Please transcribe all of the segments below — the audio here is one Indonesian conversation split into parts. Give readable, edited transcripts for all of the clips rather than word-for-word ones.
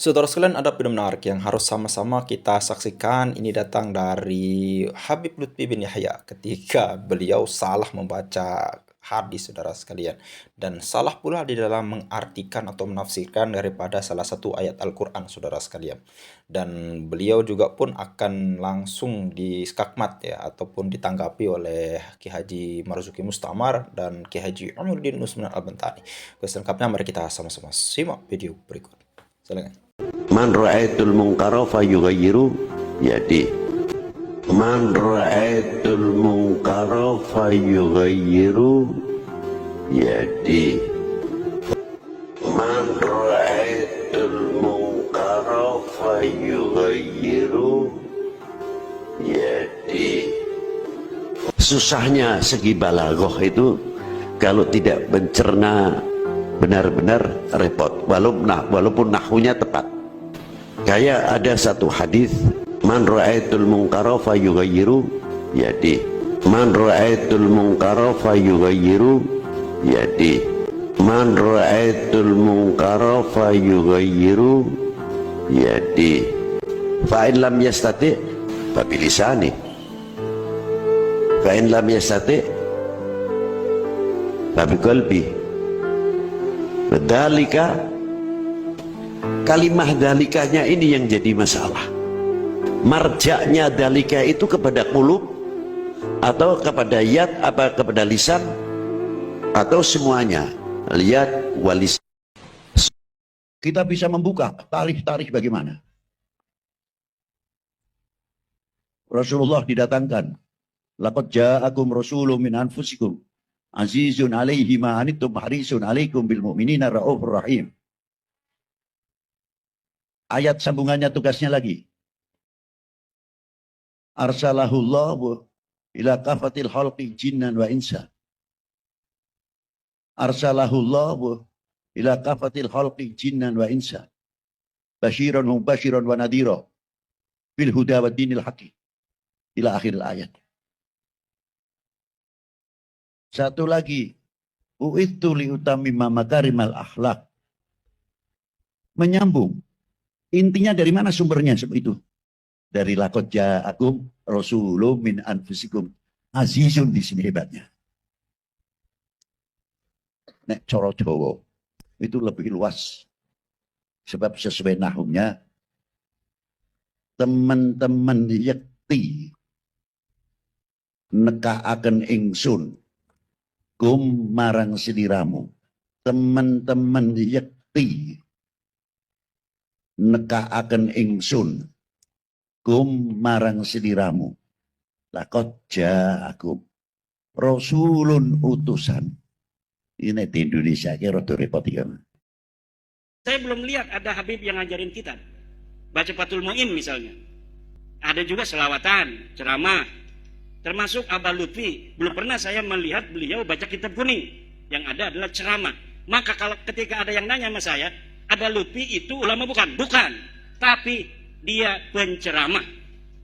Saudara sekalian, ada film menarik yang harus sama-sama kita saksikan. Ini datang dari Habib Lutfi bin Yahya ketika beliau salah membaca hadis, saudara sekalian. Dan salah pula di dalam mengartikan atau menafsirkan daripada salah satu ayat Al-Quran, saudara sekalian. Dan beliau juga pun akan langsung diskakmat ya, ataupun ditanggapi oleh Ki Haji Marzuki Mustamar dan Ki Haji Umuddin Usman Al-Bantani. Selengkapnya mari kita sama-sama simak video berikut. Silakan. Man ra'aitul munkara fayughayyiru yadi. Man ra'aitul munkara fayughayyiru yadi. Man ra'aitul munkara fayughayyiru yadi. Susahnya segi balaghah itu kalau tidak mencerna benar-benar repot, walaupun nahwunya tepat. Kayak ada satu hadis, man ra'aitul munkara fayughayyiru yadi. Man ra'aitul munkara fayughayyiru yadi. Man ra'aitul munkara fayughayyiru yadi. Fa in lam yastati fa bilisani. Fa in lam yastati fa biqalbi. Dalika, kalimah dalikanya ini yang jadi masalah. Marjaknya dalika itu kepada qulub atau kepada yad, apa kepada lisan, atau semuanya, lihat walis. Kita bisa membuka tarikh-tarikh bagaimana Rasulullah didatangkan, laqad ja'akum rasulun min anfusikum azizun alaihi ma anittum harisun alaikum bil mu'minina raufur rahim. Ayat sambungannya tugasnya lagi. Arsalahullahu ila kafatil khalqi jinnan wa insa. Arsalahullahu ila kafatil khalqi jinnan wa insa. Basyiran wa mubasyiran wa nadhira bil huda wa dinil haqqi. Ila akhir ayat. Satu lagi, u'idtu liutamima makarimal akhlak. Menyambung. Intinya dari mana sumbernya itu? Dari laqad ja'akum rasulun min anfusikum azizun, di sini hebatnya. Nek coro Jawa itu lebih luas. Sebab sesuai nahumnya, teman-teman yakti nekaaken ingsun kum marang sediramu. Teman-teman yakti nekaaken ingsun kum marang sediramu. Laqad ja'akum rasulun, utusan. Ini di Indonesia kira rada repot ya. Saya belum lihat ada Habib yang ngajarin kita baca Fathul Mu'in misalnya. Ada juga selawatan, ceramah. Termasuk Abah Lutfi, belum pernah saya melihat beliau baca kitab kuning. Yang ada adalah ceramah. Maka kalau ketika ada yang nanya sama saya, Abah Lutfi itu ulama bukan? Bukan. Tapi dia penceramah.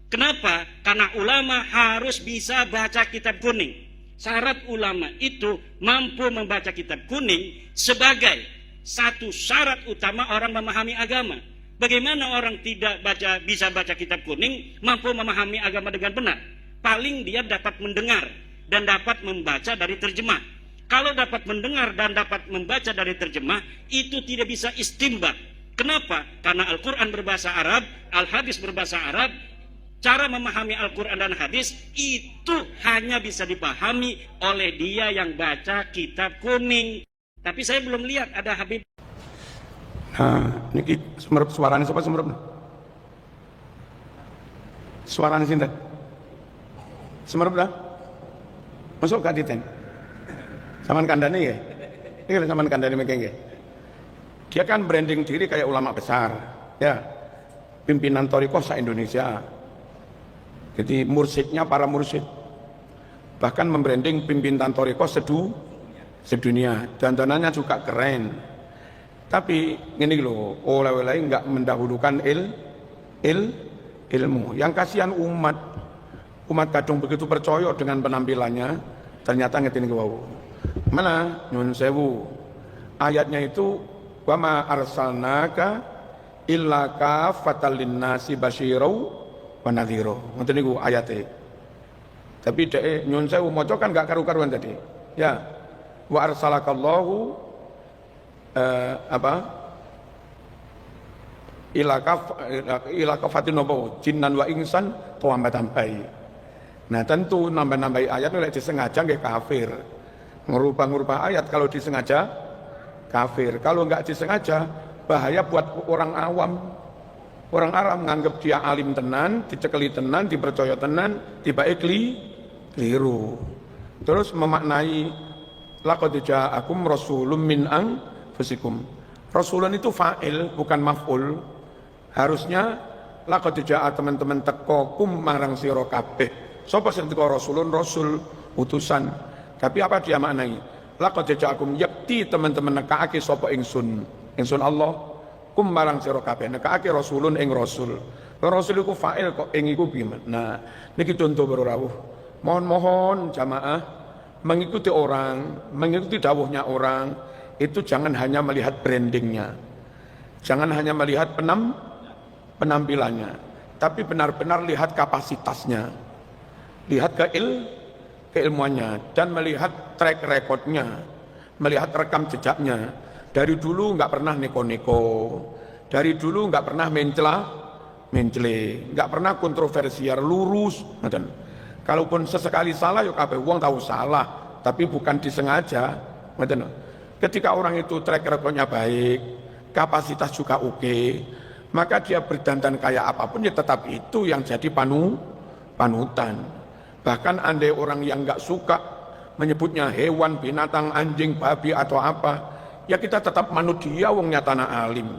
Kenapa? Karena ulama harus bisa baca kitab kuning. Syarat ulama itu mampu membaca kitab kuning sebagai satu syarat utama orang memahami agama. Bagaimana orang tidak bisa baca kitab kuning, mampu memahami agama dengan benar? Paling dia dapat mendengar dan dapat membaca dari terjemah. Kalau dapat mendengar dan dapat membaca dari terjemah, itu tidak bisa istimbat. Kenapa? Karena Al-Quran berbahasa Arab, Al-Hadis berbahasa Arab. Cara memahami Al-Quran dan Hadis itu hanya bisa dipahami oleh dia yang baca kitab kuning. Tapi saya belum lihat ada Habib. Nah, ini suaranya siapa semerup? Suaranya sinten? Semerup dah? Masuk gak diten? Saman kandani ya? Ini saman kandani mekeng ya? Dia kan branding diri kayak ulama besar, ya, pimpinan Thariqah se-Indonesia. Jadi mursyidnya para mursyid. Bahkan membranding pimpinan Thariqah sedunia. Dandanannya juga keren. Tapi ini loh, oleh-oleh nggak mendahulukan ilmu. Yang kasihan umat kadung begitu percaya dengan penampilannya, ternyata ngetin ke bawah. Mana nyun sewu ayatnya itu, wa ma arsalnaka illa kafatan linnasi basyirau wa nadhira. Ngoten niku ayate. Tapi dhek nyun sewu maca kan gak karu-karuan tadi. Ya. Wa arsalakallahu ila kafatin nopo jinnan wa insan tambahi. Nah tentu nambah-nambahi ayat oleh disengaja nggih kafir. Ngerubah-ngerubah ayat kalau disengaja kafir. Kalau enggak disengaja bahaya buat orang awam. Orang Arab nganggep dia alim tenan, dicekeli tenan, dipercaya tenan, tiba-tiba keliru. Terus memaknai laqad ja'akum rasulun min anfusikum. Rasulun itu fa'il bukan maf'ul. Harusnya laqad ja'a teman-teman teko kum marang sira kabeh. Sapa sing teko rasulun rasul utusan. Tapi apa dia maknai? Laqad ja'akum yakti teman-teman nekaake sapa ingsun. Ingsun Allah kum marang sira kabeh nekaake rasulun ing rasul. Rasul iku fa'il kok ing iku piye? Nah, niki contoh baru rawuh. Mohon jamaah mengikuti orang, mengikuti dawuhnya orang itu jangan hanya melihat brandingnya, jangan hanya melihat penampilannya, tapi benar-benar lihat kapasitasnya, lihat keilmuannya, dan melihat track recordnya, melihat rekam jejaknya. Dari dulu nggak pernah neko-neko, dari dulu nggak pernah mencela, nggak pernah kontroversial, lurus. Kalaupun sesekali salah, yuk kabeh wong tahu salah, tapi bukan disengaja. Ketika orang itu track recordnya baik, kapasitas juga oke, maka dia berdandan kayak apapun ya tetap itu yang jadi panutan. Bahkan andai orang yang nggak suka menyebutnya hewan, binatang, anjing, babi atau apa, ya kita tetap manut dia wong nyatana alim.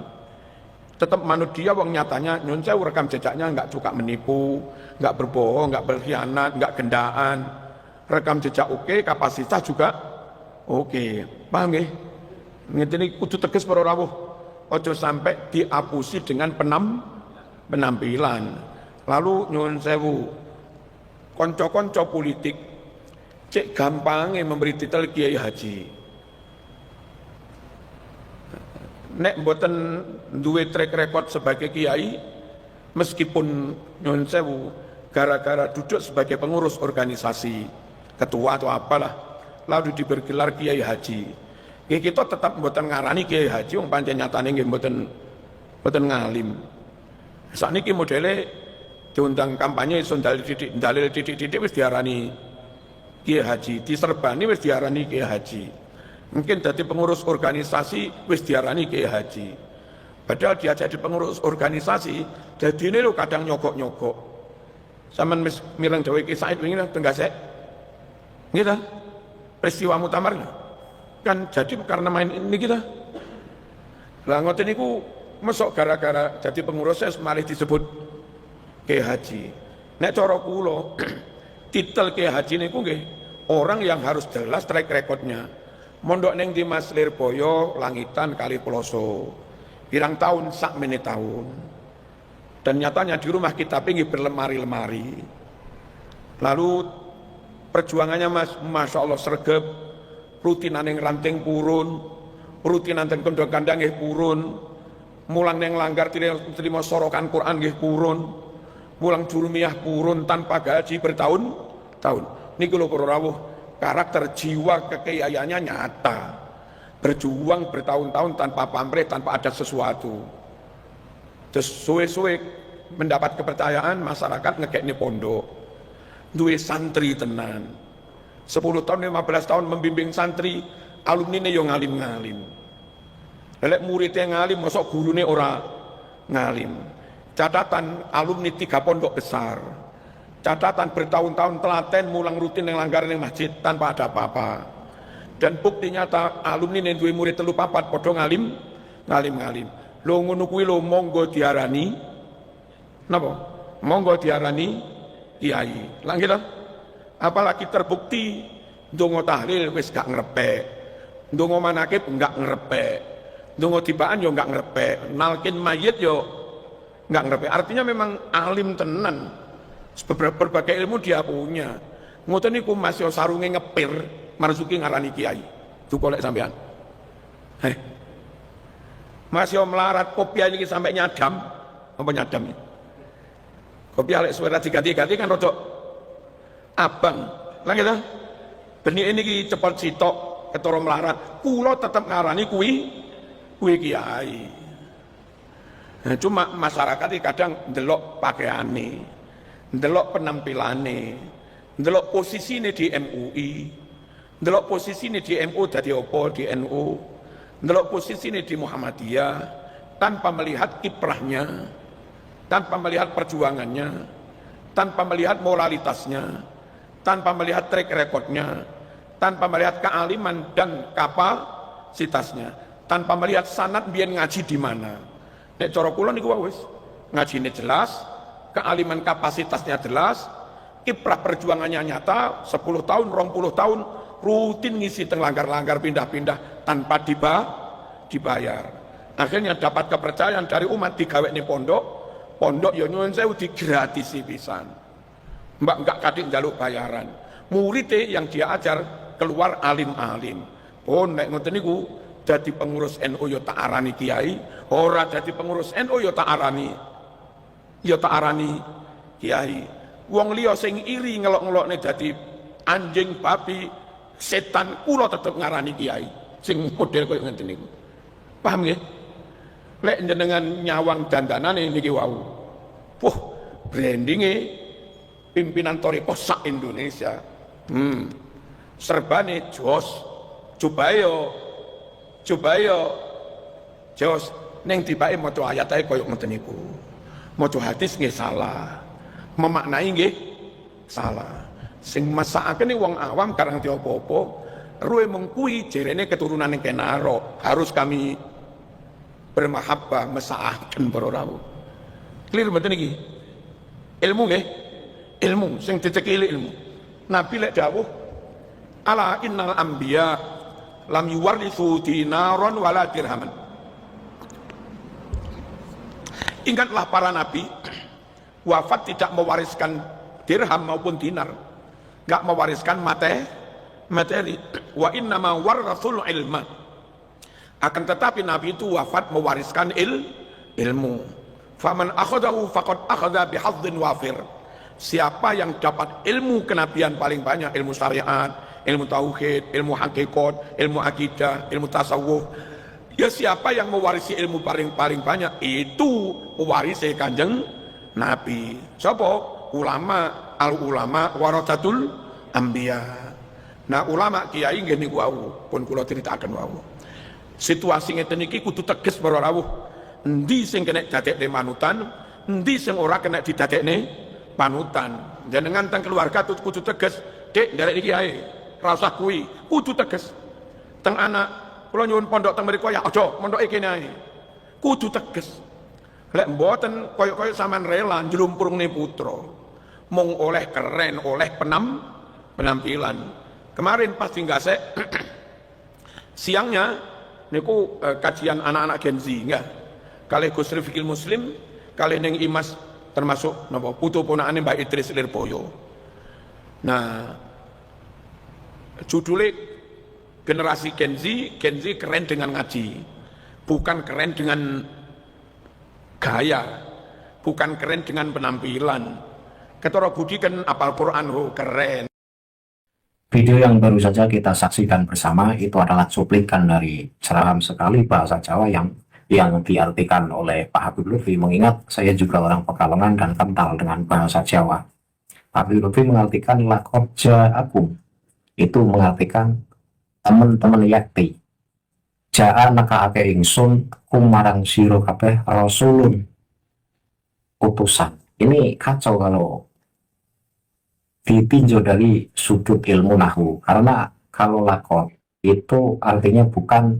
Tetap manut dia wong nyatanya nyun sewu rekam jejaknya nggak suka menipu, nggak berbohong, nggak berkhianat, nggak gendaan. Rekam jejak oke, kapasitas juga oke. Paham nggih? Ngene kudu tegas para rawuh. Ojo sampai diapusi dengan penampilan. Lalu nyun sewu konco-konco politik cek gampangnya memberi titel kiai haji. Nek mboten duwe track record sebagai kiai, meskipun nyun sewu gara-gara duduk sebagai pengurus organisasi, ketua atau apalah, lalu diberi gelar kiai haji, kita tetap mboten ngarani kiai haji wong pancen nyatane nggih mboten ngalim. Sakniki modele diundang kampanye iso dalil titik-titik wis diarani kiai haji, diserbani wis diarani kiai haji. Mungkin jadi pengurus organisasi wis diarani kiai haji. Padahal dia jadi pengurus organisasi, jadi ini lo kadang nyogok-nyogok. Saman mireng Jawa Ki Said wingi Tenggasek. Gitu. Peristiwa muktamar kan jadi karena main ini kita. Lah ngoten niku mesok gara-gara jadi pengurus saya malah disebut kiai haji. Nek cara kula titel kiai haji niku nggih orang yang harus jelas track recordnya. Mondok neng di Mas Lirboyo, Langitan, Kali Peloso. Pirang tahun, sak menit tahun. Dan nyatanya di rumah kita pinggir berlemari-lemari. Lalu perjuangannya Masya Allah sergep. Rutinan yang ranting purun. Rutinan yang kondok kandang purun. Mulang yang langgar terima sorokan Quran purun. Mulang jurumiyah purun tanpa gaji bertahun-tahun. Ini kalau rawuh. Karakter jiwa kekayaannya nyata. Berjuang bertahun-tahun tanpa pamrih, tanpa ada sesuatu. Terus suwe-suwe mendapat kepercayaan masyarakat ngekeknya pondok. Duwe santri tenan. 10 tahun, 15 tahun membimbing santri, alumni yang ngalim-ngalim. Lelek muridnya ngalim, masuk gurunya ora ngalim. Catatan alumni 3 pondok besar. Catatan bertahun-tahun telaten mulang rutin yang langgaran yang masjid tanpa ada apa-apa. Dan bukti nyata alumni yang duwe murid 3 4 padha ngalim. Lo ngono kuwi lo monggo diarani napa? Monggo diarani kiai. Lah gitu. Apalagi terbukti ndonga tahlil wis gak ngrepek. Ndonga manakib enggak ngrepek. Ndonga tibaan yo enggak ngrepek. Nalkin mayit yo enggak ngrepek. Artinya memang alim tenan. Berbagai ilmu dia punya. Ngoten niku masih sarunge ngepir, marzuki ngarani kiai. Itu kolek sampean. masih melarat kopiah ini sampai nyadam, apa nyadam ini? Kopiah lek suara diganti-ganti kan rodok abang. Lah gitu. Benih ini cepet sitok ketara melarat. Kula tetep ngarani kuwi kiai. Nah, cuma masyarakat ini kadang ndelok pakaiane, ndelok penampilane, ndelok posisine di MUI, ndelok posisine di MU dadi apa di NU, ndelok posisine di Muhammadiyah tanpa melihat kiprahnya, tanpa melihat perjuangannya, tanpa melihat moralitasnya, tanpa melihat track recordnya, tanpa melihat kealiman dan kapasitasnya, tanpa melihat sanad biyen ngaji di mana. Nek cara kula niku wis ngajine jelas, kealiman kapasitasnya jelas, kiprah perjuangannya nyata, 10 tahun, 20 tahun rutin ngisi teng langgar-langgar pindah-pindah tanpa dibayar. Akhirnya dapat kepercayaan dari umat digawekne pondok ya nyuwun sewu digratisi pisan. Mbak enggak kadek njaluk bayaran. Muridé yang dia ajar keluar alim-alim. Oh nek ngoten niku dadi pengurus NU ya tak arani kiai, ora dadi pengurus NU ya tak arani kiai. Wong liya sing iri ngelok-ngelokne dadi anjing, babi, setan, kula tetep ngarani kiai sing model koyo ngenten niku. Paham nggih? Lek jenengan nyawang dandanane niki wau. Wah, brandinge pimpinan thariqah sak Indonesia. Serbane jos. Coba yo jos ning tibake maca ayat ae koyo ngoten niku. Maca hadis nggih salah. Memaknai nggih salah. Sing masakake wong awam karang diopo-opo, ruwe mengkui jerene keturunane kenaro. Harus kami bermahabbah mesaaken para rawuh. Clear mboten niki? Ilmu nggih. Ilmu sing dicekili ilmu. Nabi lek dawuh ala innal anbiya lam yuwarithu dinaron wala dirhaman. Ingatlah para nabi wafat tidak mewariskan dirham maupun dinar, enggak mewariskan materi. Wa innama warathul ilma. Akan tetapi nabi itu wafat mewariskan ilmu. Faman akhadahu faqad akhadha bihadhin wafir. Siapa yang dapat ilmu kenabian paling banyak, ilmu syariat, ilmu tauhid, ilmu hakikat, ilmu akidah, ilmu tasawuf, ya siapa yang mewarisi ilmu paling banyak itu mewarisi kanjeng Nabi. Siapa? Ulama, al ulama warathatul anbiya. Nah ulama kiai nggih niku wau pun kula critakaken wau. Situasi ngeten iki kudu tegas para rawuh. Endi sing kena dadekne manutan, endi sing ora kena didadekne panutan. Jenengan teng keluarga kudu tegas, Dik nderek iki ae. Ra usah kuwi, kudu tegas. Teng anak, kula nyuwun pondok teng mriku ya aja mondoke kene ae. Kudu tegas. Lek mboten koyo-koyo sampean rela njlumpurne putra. Mung oleh keren, oleh penampilan. Kemarin pas tinggasek siangnya niku kajian anak-anak Gen Z enggak. Kalih Gus Rifikil Muslim, kalih ning Imas termasuk napa putu ponakane Mbak Idris Lirboyo. Nah, judulnya generasi Gen Z keren dengan ngaji, bukan keren dengan gaya, bukan keren dengan penampilan. Ketara budi kan apal Quran keren. Video yang baru saja kita saksikan bersama itu adalah cuplikan dari ceramah sekali bahasa Jawa yang diartikan oleh Pak Habib Lutfi, mengingat saya juga orang Pekalongan dan kental dengan bahasa Jawa. Pak Habib Lutfi mengartikan lakot ja'akum, itu mengartikan teman-teman yakti. Ja'a nakaake ingsun kumarang siro kabeh rasulun, utusan. Ini kacau kalau ditinjau dari sudut ilmu nahwu, karena kalau lakot itu artinya bukan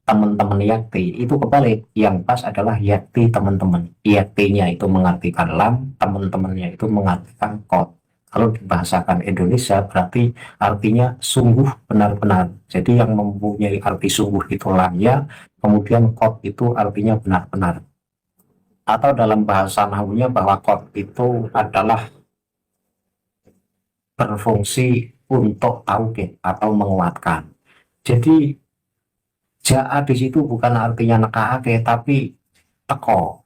teman-teman yakti, itu kebalik. Yang pas adalah yakti teman-teman. Yaktinya itu mengartikan lam, teman-temannya itu mengartikan kot. Kalau dibahasakan Indonesia berarti artinya sungguh benar-benar. Jadi yang mempunyai arti sungguh itu lamnya, kemudian kot itu artinya benar-benar. Atau dalam bahasa nahwunya bahwa kot itu adalah berfungsi untuk taukid atau menguatkan. Jadi Ja'a di situ bukan artinya nekake, tapi teko.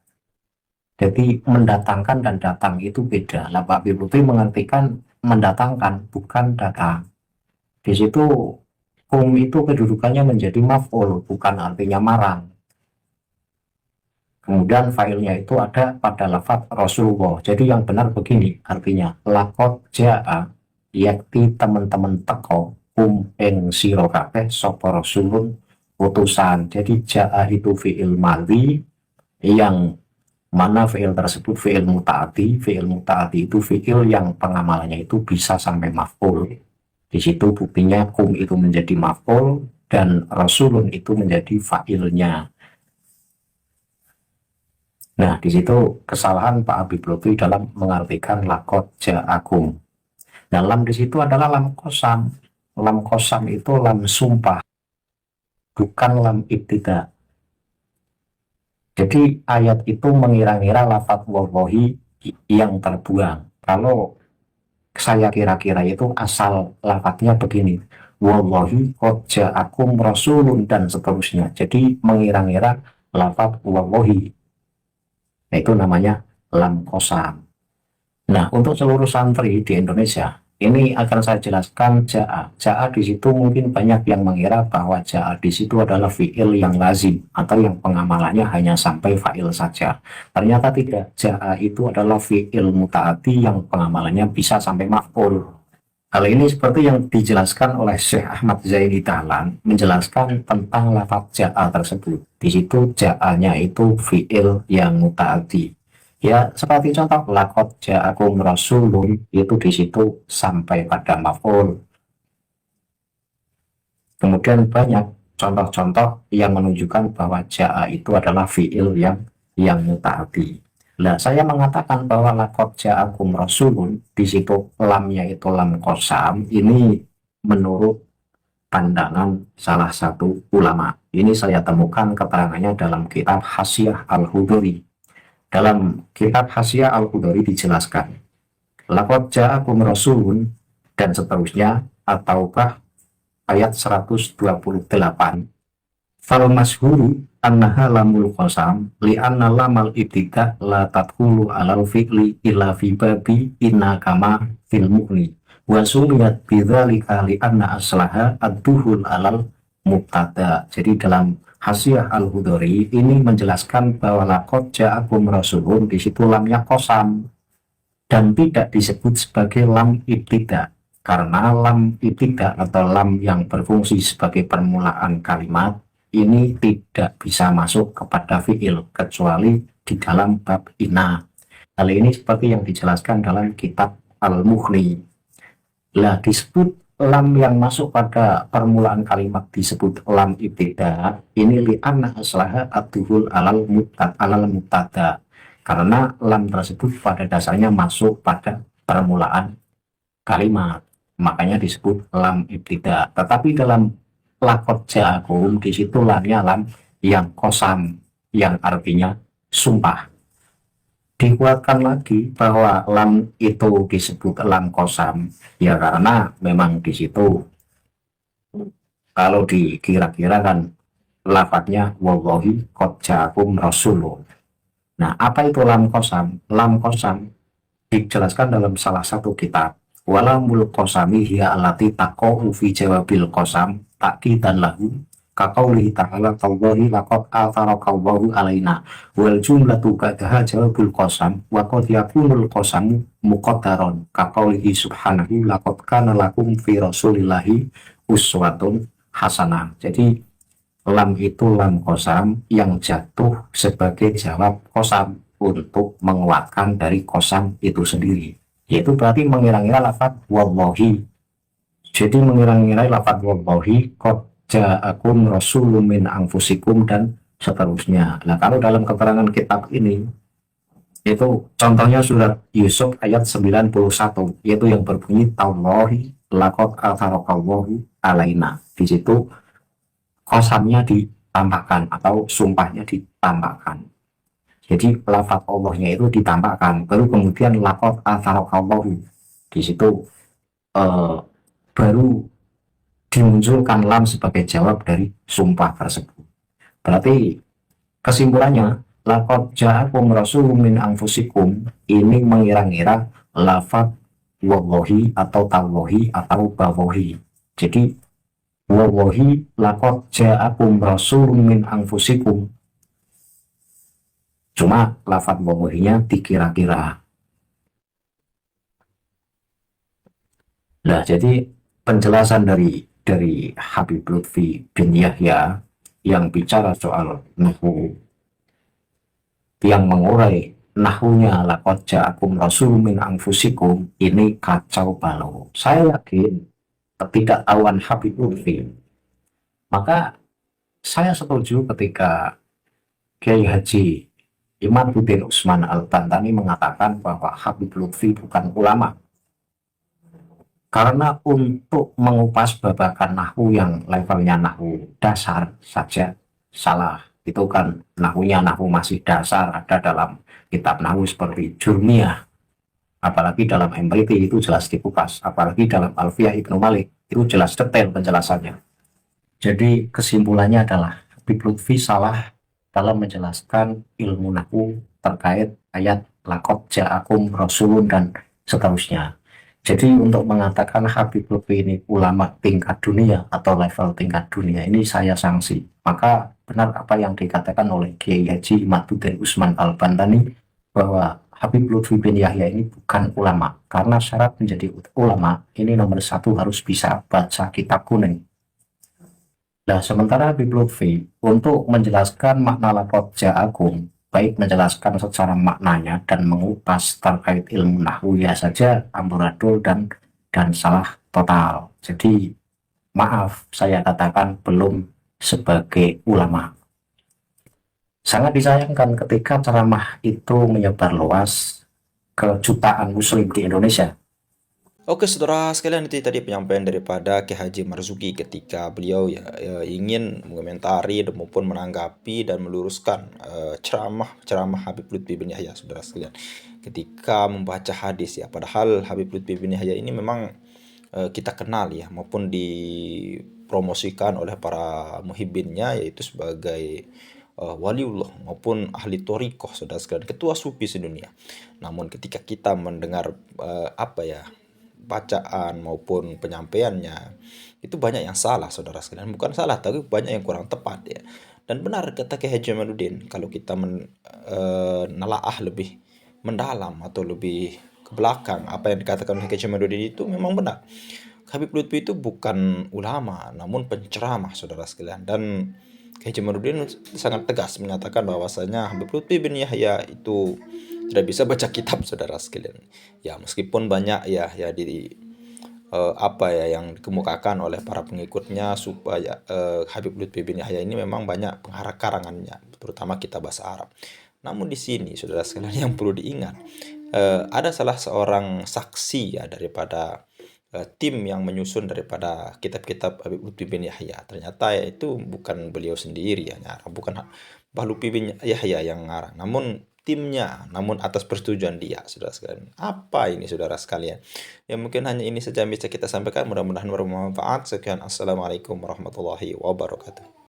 Jadi mendatangkan dan datang itu beda. Lah Pak Habib Lutfi mengartikan mendatangkan, bukan datang. Di situ kum itu kedudukannya menjadi maf'ul, bukan artinya marang. Kemudian failnya itu ada pada lafaz Rasulullah. Jadi yang benar begini artinya lakot ja'a yakti teman-teman teko ing sira kabeh sapa rasulun utusan. Jadi ja'a itu fi'il madhi yang mana fi'il tersebut fi'il muta'ati itu fi'il yang pengamalannya itu bisa sampai maf'ul. Di situ buktinya kum itu menjadi maf'ul dan rasulun itu menjadi fa'ilnya. Nah, di situ kesalahan Pak Habib Lutfi dalam mengartikan lakot ja'akum. Dalam di situ adalah lam kosam. Lam kosam itu lam sumpah, bukan lam ibtida. Jadi ayat itu mengira-ngira lafaz wallahi yang terbuang. Kalau saya kira-kira itu asal lafaznya begini, wallahi qad ja'akum rasulun dan seterusnya. Jadi mengira-ngira lafaz wallahi. Nah, itu namanya lam kosam. Nah, untuk seluruh santri di Indonesia, ini akan saya jelaskan ja'a. Ja'a di situ mungkin banyak yang mengira bahwa ja'a di situ adalah fi'il yang lazim atau yang pengamalannya hanya sampai fa'il saja. Ternyata tidak. Ja'a itu adalah fi'il muta'ati yang pengamalannya bisa sampai maf'ul. Hal ini seperti yang dijelaskan oleh Syekh Ahmad Zaini Dahlan menjelaskan tentang lafaz ja'a tersebut. Di situ ja'anya itu fi'il yang muta'ati. Ya, seperti contoh lakot ja'akum rasulun itu di situ sampai pada maf'ul. Kemudian banyak contoh-contoh yang menunjukkan bahwa ja'a itu adalah fi'il yang muta'ati. Nah, saya mengatakan bahwa lakot ja'akum rasulun di situ lamnya itu lam kosam. Ini menurut pandangan salah satu ulama. Ini saya temukan keterangannya dalam kitab Hasyiah Al-Hudhuri. Dalam kitab Hasyiah Al-Hudhuri dijelaskan laqad ja'akum rasulun dan seterusnya, ataukah ayat 128 fal mashhuru annaha lamul qasam li'anna lamal ibtida la tadkhulu alal fi'li illa fi babi inna kama fil mughni wa sumiyat bidzalika li'anna aslaha ad-duhul alal mubtada. Jadi dalam Hasyiah Al-Hudhuri ini menjelaskan bahwa laqad ja'akum rasulun di situ lamnya qasam dan tidak disebut sebagai lam ibtida, karena lam ibtida atau lam yang berfungsi sebagai permulaan kalimat ini tidak bisa masuk kepada fi'il kecuali di dalam bab ina. Hal ini seperti yang dijelaskan dalam kitab Al-Mughni. Lah disebut lam yang masuk pada permulaan kalimat disebut lam ibtida ini li'anna aslaha ad-duhul alal mubtada, karena lam tersebut pada dasarnya masuk pada permulaan kalimat, makanya disebut lam ibtida. Tetapi dalam laqad ja'akum di situ lamnya lam yang qasam yang artinya sumpah. Dikuatkan lagi bahwa lam itu disebut lam qasam ya karena memang di situ kalau dikira-kira kan lafadznya wallahi qad ja'akum rasulun. Nah, apa itu lam qasam? Lam qasam dijelaskan dalam salah satu kitab. Walamul qasami hiya allati taqau fi jawabil qasam taqidan lahu kaqaulihi ta'ala tallahi laqad atharaqallahu alaina wal jumlatu ba'daha jawabul qasam wa qad yakunul qasamu muqaddaron kaqaulihi subhanahu laqad kana lakum fi rasulillahi uswatun hasanah. Jadi lam itu lam qasam yang jatuh sebagai jawab qasam untuk menguatkan dari qasam itu sendiri, yaitu berarti mengira-ngira lafaz wallahi. Jadi mengira-ngira lafaz wallahi qad ja'akum rasulun min anfusikum dan seterusnya. Nah, kalau dalam keterangan kitab ini itu contohnya surat Yusuf ayat 91 yaitu yang berbunyi tallahi laqad atharaqallahu alaina. Di situ qasamnya ditambahkan atau sumpahnya ditambahkan. Jadi lafaz Allahnya itu ditambahkan baru kemudian laqad atharaqallahu. Di situ baru dimunculkan lam sebagai jawab dari sumpah tersebut. Berarti kesimpulannya, laqad ja'akum rasulun min anfusikum ini mengira-ngira lafaz wallahi atau tallahi atau bawahi. Jadi wallahi laqad ja'akum rasulun min anfusikum. Cuma lafaz wallahinya dikira-kira. Nah, jadi penjelasan dari Habib Lutfi bin Yahya yang bicara soal nahwu, yang mengurai nahwunya laqad ja'akum rasulun min anfusikum ini kacau balau. Saya yakin ketidaktahuan Habib Lutfi. Maka saya setuju ketika Kiai Haji Imaduddin Usman Al-Bantani mengatakan bahwa Habib Lutfi bukan ulama. Karena untuk mengupas babakan nahwu yang levelnya nahwu dasar saja salah. Itu kan nahwunya nahwu masih dasar, ada dalam kitab nahwu seperti Jurmiyah. Apalagi dalam Emriti itu jelas dikupas. Apalagi dalam Alfiyah Ibnu Malik itu jelas detail penjelasannya. Jadi kesimpulannya adalah Habib Lutfi salah dalam menjelaskan ilmu nahwu terkait ayat laqad ja'akum rasulun dan seterusnya. Jadi untuk mengatakan Habib Lutfi ini ulama tingkat dunia atau level tingkat dunia ini saya sanksi. Maka benar apa yang dikatakan oleh Kiai Haji Imaduddin Usman Al-Bantani bahwa Habib Lutfi bin Yahya ini bukan ulama. Karena syarat menjadi ulama ini nomor satu harus bisa baca kitab kuning. Nah, sementara Habib Lutfi untuk menjelaskan makna laqad ja'akum, baik menjelaskan secara maknanya dan mengupas terkait ilmu nahwu ya saja amburadul dan salah total. Jadi maaf saya katakan belum sebagai ulama. Sangat disayangkan ketika ceramah itu menyebar luas ke jutaan muslim di Indonesia. Oke saudara sekalian, itu tadi penyampaian daripada Kiai Haji Marzuki ketika beliau ingin mengomentari maupun menanggapi dan meluruskan ceramah Habib Lutfi bin Yahya, saudara sekalian, ketika membaca hadis ya. Padahal Habib Lutfi bin Yahya ini memang kita kenal ya, maupun dipromosikan oleh para muhibbinnya, yaitu sebagai waliullah maupun ahli thariqah, saudara sekalian, ketua sufi sedunia. Namun ketika kita mendengar bacaan maupun penyampaiannya, itu banyak yang salah, saudara sekalian. Bukan salah, tapi banyak yang kurang tepat ya. Dan benar kata Kiai Haji Imaduddin, kalau kita menelaah lebih mendalam atau lebih ke belakang apa yang dikatakan oleh Kiai Haji Imaduddin itu memang benar. Habib Lutfi itu bukan ulama, namun penceramah, saudara sekalian. Dan Kiai Haji Imaduddin sangat tegas menyatakan bahwasanya Habib Lutfi bin Yahya itu tidak bisa baca kitab, saudara sekalian. Ya, meskipun banyak ya yang dikemukakan oleh para pengikutnya supaya Habib Lutfi bin Yahya ini memang banyak karangannya, terutama kitab bahasa Arab. Namun di sini, saudara sekalian, yang perlu diingat, ada salah seorang saksi ya daripada tim yang menyusun daripada kitab-kitab Habib Lutfi bin Yahya. Ternyata ya itu bukan beliau sendiri yang ngarang, bukan Habib Lutfi bin Yahya yang ngarang, namun timnya, namun atas persetujuan dia, saudara sekalian. Apa ini, saudara sekalian? Ya mungkin hanya ini saja yang bisa kita sampaikan, mudah-mudahan bermanfaat. Sekian, assalamualaikum warahmatullahi wabarakatuh.